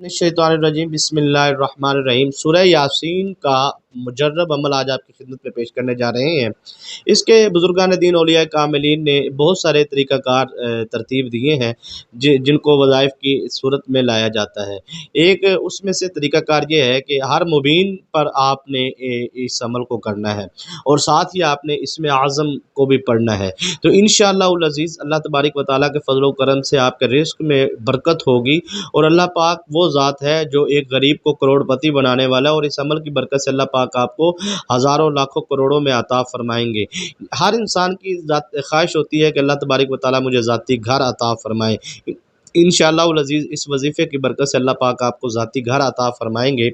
शैतानिर्रजीम बिस्मिल्लाहिर्रहमानिर्रहीम। सूरह यासीन का मुजर्रब अमल आज आपकी खिदमत में पेश करने जा रहे हैं। इसके बुजुर्गान दीन औलिया कामिलीन ने बहुत सारे तरीक़ाकार तरतीब दिए हैं जिनको वज़ाइफ की सूरत में लाया जाता है। एक उसमें से तरीक़ाकार ये है कि हर मुबीन पर आपने इस अमल को करना है और साथ ही आपने इसमें आज़म को भी पढ़ना है। तो इंशाअल्लाहुल अज़ीज़ अल्लाह तबारक व तआला के फ़ज़ल व करम से आपके रिज़्क़ में बरकत होगी और अल्लाह पाक वो ज़ात है जो एक गरीब को करोड़पति बनाने वाला है और इस अमल की बरकत से अल्लाह पाक आपको हज़ारों लाखों करोड़ों में अता फ़रमाएंगे। हर इंसान की ख्वाहिश होती है कि अल्लाह तबारक व तआला मुझे ज़ाती घर अता फ़रमाए। इंशाअल्लाहुल अज़ीज़ इस वजीफ़े की बरकत से अल्लाह पाक आपको ज़ाती घर अता फ़रमाएंगे,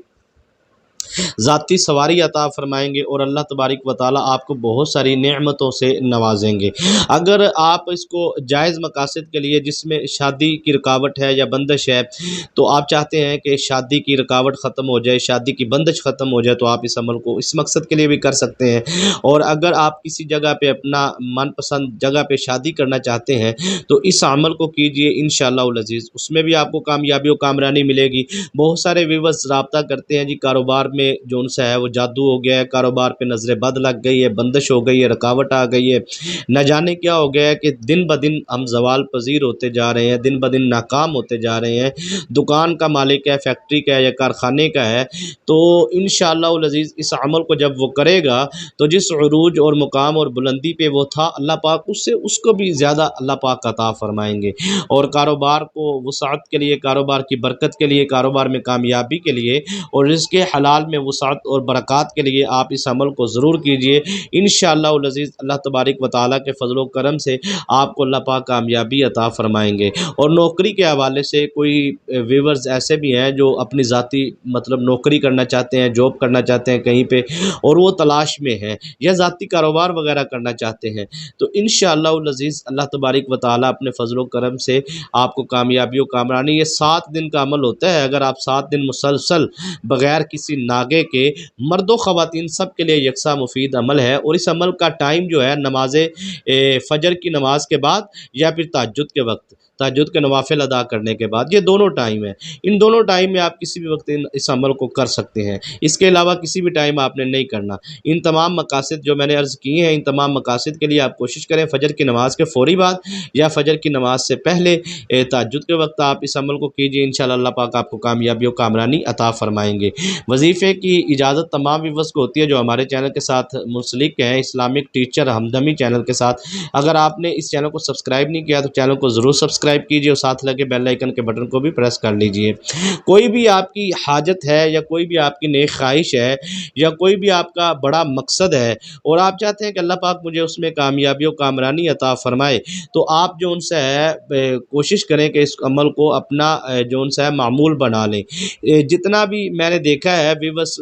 ज़ाती सवारी अता फ़रमाएंगे और अल्लाह तबारक व तआला आपको बहुत सारी नेमतों से नवाजेंगे। अगर आप इसको जायज़ मकासद के लिए जिसमें शादी की रुकावट है या बंदिश है, तो आप चाहते हैं कि शादी की रुकावट ख़त्म हो जाए, शादी की बंदिश ख़त्म हो जाए, तो आप इस अमल को इस मकसद के लिए भी कर सकते हैं। और अगर आप किसी जगह पे अपना मनपसंद जगह पे शादी करना चाहते हैं तो इस अमल को कीजिए इंशाअल्लाहुल अज़ीज़, उसमें भी आपको कामयाबी और कामरानी मिलेगी। बहुत सारे व्यूअर्स रब्ता करते हैं जी, कारोबार में जो उनसे है वो जादू हो गया है, कारोबार पे नज़र बद लग गई है, बंदिश हो गई है, रुकावट आ गई है, न जाने क्या हो गया है कि दिन ब दिन हम ज़वाल पज़ीर होते जा रहे हैं, दिन ब दिन नाकाम होते जा रहे हैं। दुकान का मालिक है, फैक्ट्री का है या कारखाने का है, तो इंशाअल्लाहुल अज़ीज़ इस अमल को जब वो करेगा तो जिस उरूज और मुकाम और बुलंदी पे वो था, अल्लाह पाक उससे उसको भी ज़्यादा अल्लाह पाक अता फ़रमाएंगे। और कारोबार को वुसाअत के लिए, कारोबार की बरकत के लिए, कारोबार में कामयाबी के लिए और रिज़्क़ हलाल में वुसाअत और बरक़ात के लिए आप इस अमल को ज़रूर कीजिए। इंशाअल्लाहुल अज़ीज़ अल्लाह तबारक व तआला के फ़ज़ल व करम से आपको अल्लाह पाक कामयाबी अता फ़रमाएंगे। और नौकरी के हवाले से कोई व्यूअर्स ऐसे भी हैं जो अपनी ज़ाती मतलब नौकरी करना चाहते हैं, जॉब करना चाहते हैं कहीं पे और वो तलाश में हैं या ज़ाती कारोबार वगैरह करना चाहते हैं, तो इंशाअल्लाहुल अज़ीज़ अल्लाह तबारक व तआला अपने फ़ज़ल व करम से आपको कामयाबी और कामरानी, ये 7 दिन का अमल होता है। अगर आप 7 दिन मुसलसल बग़ैर किसी नागे के, मर्दो ख़वातीन सब के लिए यकसा मुफीद अमल है। और इस अमल का टाइम जो है नमाज़ फ़जर की नमाज के बाद या फिर तहज्जुद के वक्त, तहज्जुद के नवाफ़िल अदा करने के बाद, ये दोनों टाइम है। इन दोनों टाइम में आप किसी भी वक्त इस अमल को कर सकते हैं, इसके अलावा किसी भी टाइम आपने नहीं करना। इन तमाम मकासद जो मैंने अर्ज़ किए हैं, इन तमाम मकासद के लिए आप कोशिश करें फ़जर की नमाज के फ़ौरी बाद या फ़जर की नमाज से पहले तहज्जुद के वक्त आप इस अमल को कीजिए। इंशाअल्लाह अल्लाह पाक आपको कामयाबी और कामरानी अता फ़रमाएंगे। वजीफ़े की इजाज़त तमाम व्यूअर्स को होती है जो हमारे चैनल के साथ मुंसलिक हैं, इस्लामिक टीचर हमदमी चैनल के साथ। अगर आपने इस चैनल को सब्सक्राइब नहीं किया तो चैनल को ज़रूर सब्सक्राइब कीजिए और साथ लगे बेल आइकन के बटन को भी प्रेस कर लीजिए। कोई भी आपकी हाजत है या कोई भी आपकी नेक ख्वाहिश है या कोई भी आपका बड़ा मकसद है और आप चाहते हैं कि अल्लाह पाक मुझे उसमें कामयाबी और कामरानी अता फ़रमाए, तो आप जो उनसे है कोशिश करें कि इस अमल को अपना जो उनसे है मामूल बना लें। जितना भी मैंने देखा है व्यूअर्स,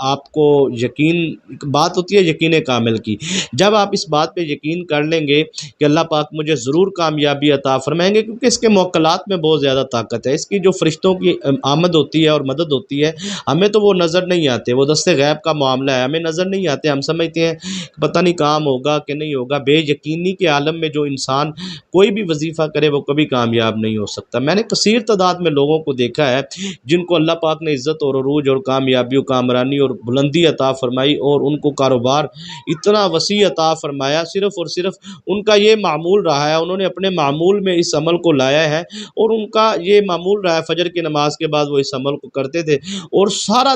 आपको यकीन, बात होती है यकीन कामिल की, जब आप इस बात पे यकीन कर लेंगे कि अल्लाह पाक मुझे ज़रूर कामयाबी अता फ़रमाएंगे, क्योंकि इसके मौक्कलात में बहुत ज़्यादा ताकत है। इसकी जो फ़रिश्तों की आमद होती है और मदद होती है, हमें तो वो नज़र नहीं आते, वो दस्ते गैब का मामला है, हमें नज़र नहीं आते। हम समझते हैं पता नहीं काम होगा कि नहीं होगा। बेयकीनी के आलम में जो इंसान कोई भी वजीफ़ा करे वो कभी कामयाब नहीं हो सकता। मैंने कसीर तादाद में लोगों को देखा है जिनको अल्लाह पाक ने इज़्ज़त और अरूज और कामयाबी और कामरानी और बुलंदी अता फ़रमाई और उनको कारोबार इतना वसी अता फ़रमाया, सिर्फ़ और सिर्फ उनका ये मामूल रहा है, उन्होंने अपने मामूल में इस अमल को लाया है और उनका ये मामूल रहा है फ़जर की नमाज के बाद वो इस अमल को करते थे और सारा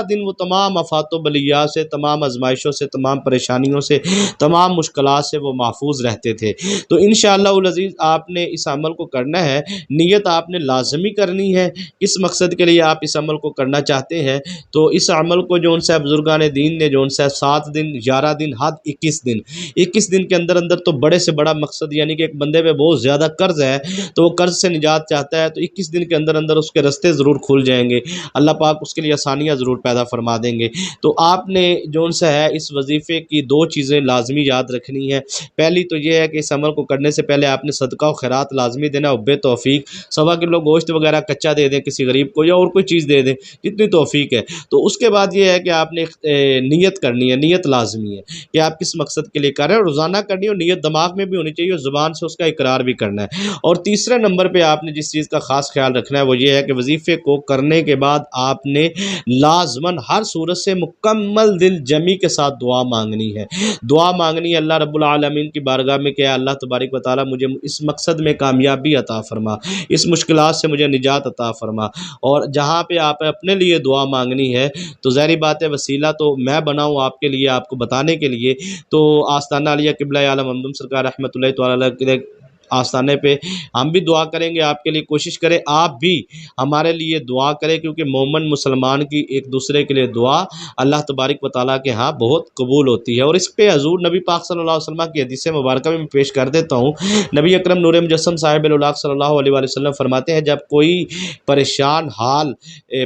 दिन वो तमाम आफ़ात व बलियात से, तमाम आज़माइशों से, तमाम परेशानियों से, तमाम मुश्किलात से वो महफूज रहते थे। तो इंशाअल्लाहुल अज़ीज़ आपने इस अमल को करना है, नीयत आपने लाज़मी करनी है किस मकसद के लिए आप इस अमल को करना चाहते हैं। तो इस अमल को जो उनसे बुजुर्गान दीन ने जो उनसे 7 दिन, 11 दिन, हद 21 दिन के अंदर अंदर, तो बड़े से बड़ा मकसद, यानी कि एक बंदे पे बहुत ज़्यादा कर्ज़ है तो वो कर्ज़ से निजात चाहता है, तो 21 दिन के अंदर अंदर उसके रास्ते ज़रूर खुल जाएंगे, अल्लाह पाक उसके लिए आसानियाँ ज़रूर पैदा फरमा देंगे। तो आपने जो उनसे है इस वजीफ़े की 2 चीज़ें लाजमी याद रखनी है। पहली तो ये है कि इस अमल को करने से पहले आपने सदका और खैरात लाजमी देना, उब्बे तौफीक, 1.25 किलो गोश्त वगैरह कच्चा दे दें किसी गरीब को या और कोई चीज़ दे दें जितनी तौफीक है। तो उसके बाद ये है कि आपने नीयत करनी है, नीयत लाजमी है कि आप किस मकसद के लिए कर रहे हैं, रोज़ाना करनी है और नीयत दिमाग में भी होनी चाहिए और ज़ुबान से उसका इकरार भी بھی کرنا ہے۔ اور تیسرے نمبر پہ آپ نے جس چیز کا خاص خیال رکھنا ہے وہ یہ ہے کہ وظیفے کو کرنے کے بعد آپ نے لازماً ہر صورت سے مکمل دل جمی کے ساتھ دعا مانگنی ہے۔ دعا مانگنی ہے اللہ رب العالمین کی بارگاہ میں کہ اللہ تبارک و تعالیٰ مجھے اس مقصد میں کامیابی عطا فرما، اس مشکلات سے مجھے نجات عطا فرما۔ اور جہاں پہ آپ اپنے لیے دعا مانگنی ہے تو ظاہری بات ہے وسیلہ تو میں بناؤں آپ کے لیے، آپ کو بتانے کے لیے، تو آستانہ علیہ قبلہ عالم ممدوم سرکار رحمۃ اللہ تعالیٰ علیہ آستانے پہ ہم بھی دعا کریں گے آپ کے لیے، کوشش کریں آپ بھی ہمارے لیے دعا کریں، کیونکہ مومن مسلمان کی ایک دوسرے کے لیے دعا اللہ تبارک و تعالیٰ کے ہاں بہت قبول ہوتی ہے۔ اور اس پہ حضور نبی پاک صلی اللہ علیہ وسلم کی حدیث مبارکہ میں پیش کر دیتا ہوں۔ نبی اکرم نور مجسم صاحب الاولاق صلی اللہ علیہ وآلہ وسلم فرماتے ہیں جب کوئی پریشان حال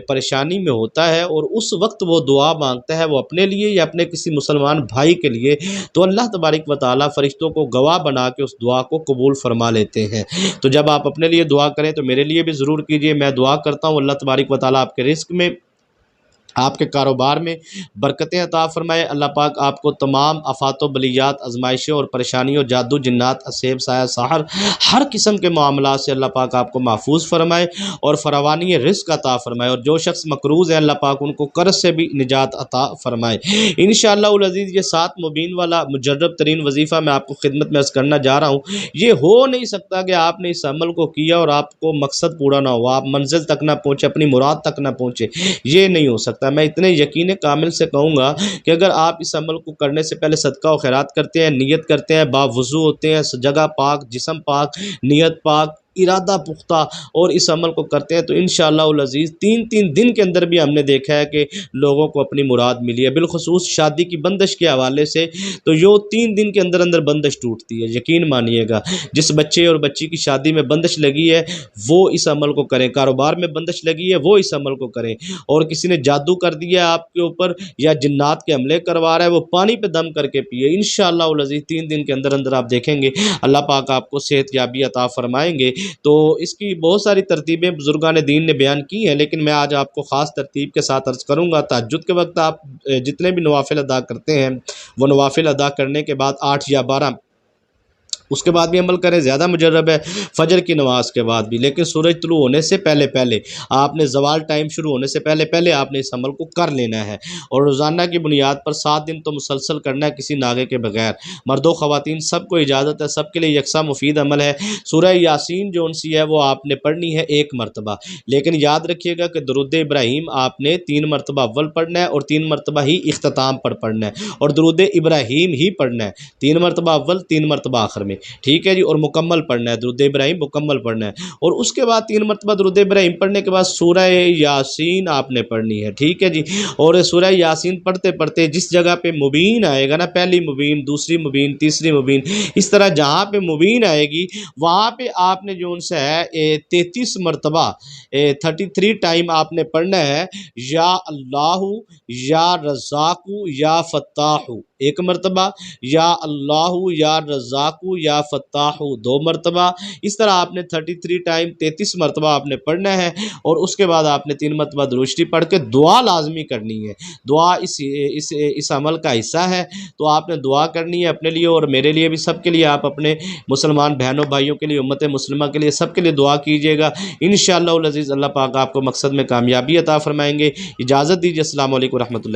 پریشانی میں ہوتا ہے اور اس وقت وہ دعا مانگتا ہے، وہ اپنے لیے یا اپنے کسی مسلمان بھائی کے لیے، تو اللہ تبارک و تعالیٰ فرشتوں کو گواہ بنا کے اس دعا کو قبول فرما لیتے ہیں۔ تو جب آپ اپنے لیے دعا کریں تو میرے لیے بھی ضرور کیجئے۔ میں دعا کرتا ہوں اللہ تبارک و تعالیٰ آپ کے رزق میں، آپ کے کاروبار میں برکتیں عطا فرمائے۔ اللہ پاک آپ کو تمام آفات و بلیات، آزمائشوں اور پریشانیوں، جادو جنات، اسیب سایہ سحر، ہر قسم کے معاملات سے اللہ پاک آپ کو محفوظ فرمائے اور فراوانی رزق عطا فرمائے۔ اور جو شخص مقروض ہیں اللہ پاک ان کو قرض سے بھی نجات عطا فرمائے انشاءاللہ العزیز۔ یہ 7 مبین والا مجرب ترین وظیفہ میں آپ کو خدمت میں عرض کرنا جا رہا ہوں۔ یہ ہو نہیں سکتا کہ آپ نے اس عمل کو کیا اور آپ کو مقصد پورا نہ ہوا، آپ منزل تک نہ پہنچے، اپنی مراد تک نہ پہنچے، یہ نہیں ہو سکتا۔ میں اتنے یقین کامل سے کہوں گا کہ اگر آپ اس عمل کو کرنے سے پہلے صدقہ و خیرات کرتے ہیں، نیت کرتے ہیں، باوضو ہوتے ہیں، جگہ پاک، جسم پاک، نیت پاک، ارادہ پختہ، اور اس عمل کو کرتے ہیں تو انشاءاللہ العزیز 3 دن کے اندر بھی ہم نے دیکھا ہے کہ لوگوں کو اپنی مراد ملی ہے۔ بالخصوص شادی کی بندش کے حوالے سے تو یہ 3 دن کے اندر بندش ٹوٹتی ہے، یقین مانیے گا۔ جس بچے اور بچی کی شادی میں بندش لگی ہے وہ اس عمل کو کریں، کاروبار میں بندش لگی ہے وہ اس عمل کو کریں، اور کسی نے جادو کر دیا ہے آپ کے اوپر یا جنات کے حملے کروا رہا ہے وہ پانی پہ دم کر کے پیے، انشاءاللہ العزیز 3 دن کے اندر آپ دیکھیں گے اللہ پاک آپ کو صحت یابی عطا فرمائیں گے۔ تو اس کی بہت ساری ترتیبیں بزرگان دین نے بیان کی ہیں، لیکن میں آج آپ کو خاص ترتیب کے ساتھ عرض کروں گا۔ تہجد کے وقت آپ جتنے بھی نوافل ادا کرتے ہیں وہ نوافل ادا کرنے کے بعد 8 یا 12 اس کے بعد بھی عمل کریں، زیادہ مجرب ہے فجر کی نماز کے بعد بھی، لیکن سورج طلوع ہونے سے پہلے آپ نے زوال ٹائم شروع ہونے سے پہلے آپ نے اس عمل کو کر لینا ہے، اور روزانہ کی بنیاد پر 7 دن تو مسلسل کرنا ہے کسی ناغے کے بغیر۔ مرد و خواتین سب کو اجازت ہے، سب کے لیے یکساں مفید عمل ہے۔ سورہ یاسین جو سی ہے وہ آپ نے پڑھنی ہے 1 مرتبہ، لیکن یاد رکھیے گا کہ درود ابراہیم آپ نے 3 مرتبہ اول پڑھنا ہے اور 3 مرتبہ ہی اختتام پر پڑھنا ہے، اور درود ابراہیم ہی پڑھنا ہے 3 مرتبہ اول 3 مرتبہ آخر میں، ٹھیک ہے جی، اور مکمل پڑھنا ہے درود ابراہیم مکمل پڑھنا ہے، اور اس کے بعد 3 مرتبہ درود ابراہیم پڑھنے کے بعد سورہ یاسین آپ نے پڑھنی ہے، ٹھیک ہے جی۔ اور سورہ یاسین پڑھتے جس جگہ پہ مبین آئے گا نا، پہلی مبین، دوسری مبین، تیسری مبین، اس طرح جہاں پہ مبین آئے گی وہاں پہ آپ نے جو ان سے ہے 33 مرتبہ 33 ٹائم آپ نے پڑھنا ہے یا اللہ یا رزاق یا فتاح 1 مرتبہ، یا اللہ یا رزاق یا فتاح 2 مرتبہ، اس طرح آپ نے 33 ٹائم 33 مرتبہ آپ نے پڑھنا ہے، اور اس کے بعد آپ نے 3 مرتبہ درود شریف پڑھ کے دعا لازمی کرنی ہے۔ دعا اس عمل کا حصہ ہے، تو آپ نے دعا کرنی ہے اپنے لیے اور میرے لیے بھی، سب کے لیے، آپ اپنے مسلمان بہنوں بھائیوں کے لیے، امت مسلمہ کے لیے، سب کے لیے دعا کیجیے گا انشاءاللہ العزیز۔ اللہ پاک آپ کو مقصد میں کامیابی عطا فرمائیں گے۔ اجازت دیجیے، السلام علیکم ورحمۃ اللہ۔